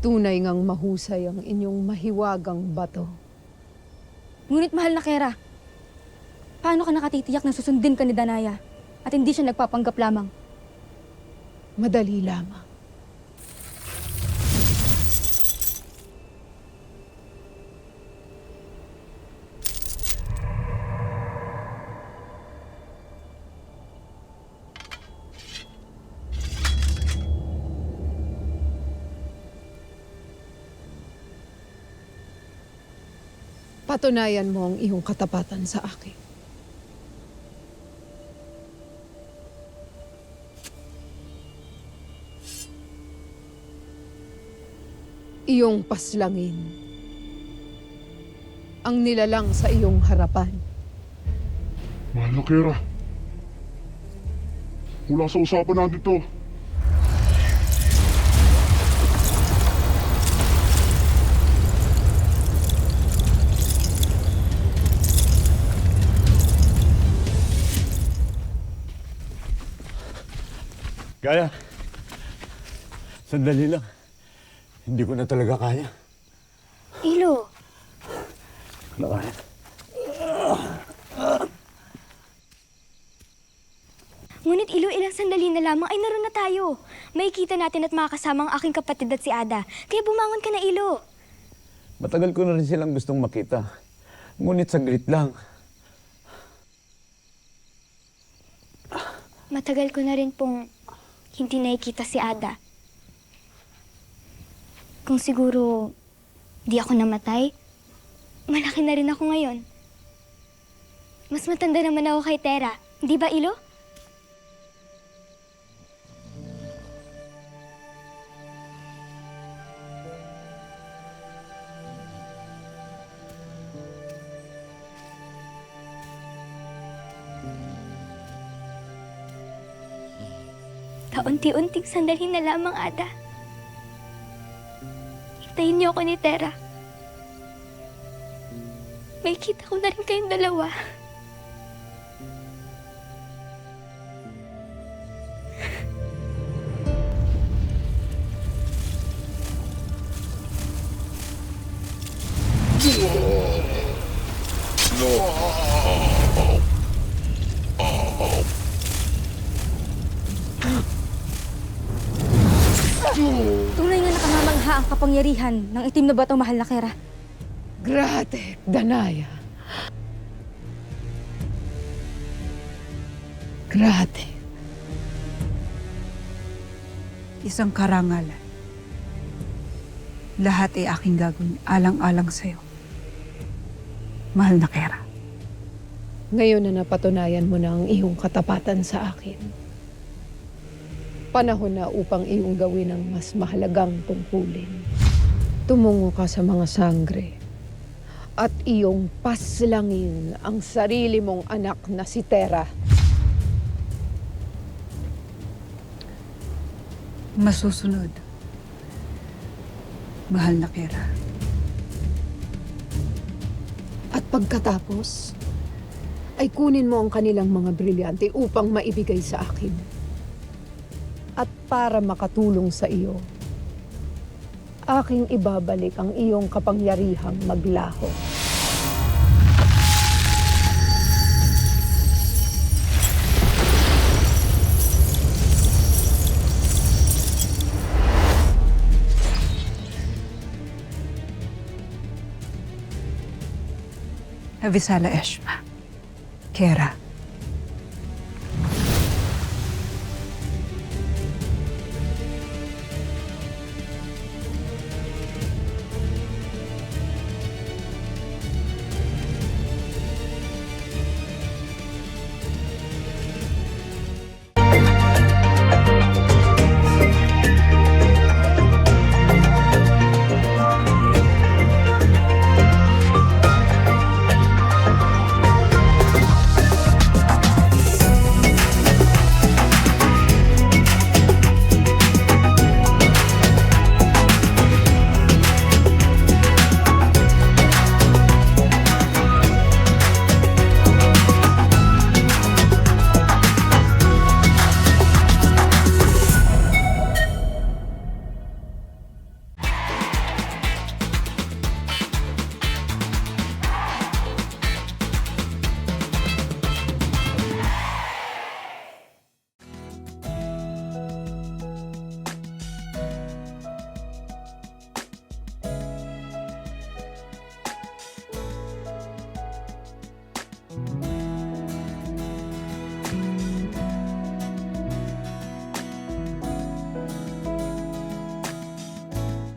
Tunay ngang mahusay ang inyong mahiwagang bato. Ngunit mahal na Kera, paano ka nakatitiyak na susundin ka ni Danaya at hindi siya nagpapanggap lamang? Madali lamang. Patunayan mo ang iyong katapatan sa akin. Iyong paslangin ang nilalang sa iyong harapan. Mahal na Kera. Wala sa usapan natin to. Kaya, sandali lang. Hindi ko na talaga kaya. Ilo, Nakaya. ngunit Ilo, ilang sandali na lamang ay naroon na tayo. Makikita natin at makakasama ang aking kapatid at si Ada. Kaya bumangon ka na, Ilo. Matagal ko na rin silang gustong makita. Ngunit saglit lang. Matagal ko na rin pong hindi nakikita si Ada. Kung siguro di ako namatay, malaki na rin ako ngayon. Mas matanda naman ako kay Tera. Di ba, Ilo? Kaunti-unting sandali na lamang, Ada. Hintayin niyo ako ni Tera. May kita ko na rin kayong dalawa. Tunay nga nakamamangha ang kapangyarihan ng itim na bato, mahal na Kera. Gratek, Danaya. Gratek. Isang karangalan. Lahat ay aking gagawin alang-alang sa'yo. Mahal na Kera. Ngayon na napatunayan mo na ang iyong katapatan sa akin. Panahon na upang iyong gawin ang mas mahalagang tungkulin. Tumungo ka sa mga sangre at iyong paslangin ang sarili mong anak na si Tera. Masusunod. Mahal na Kera. At pagkatapos, ay kunin mo ang kanilang mga brilyante upang maibigay sa akin. At para makatulong sa iyo, aking ibabalik ang iyong kapangyarihang maglaho. Avisala Eshma. Kera.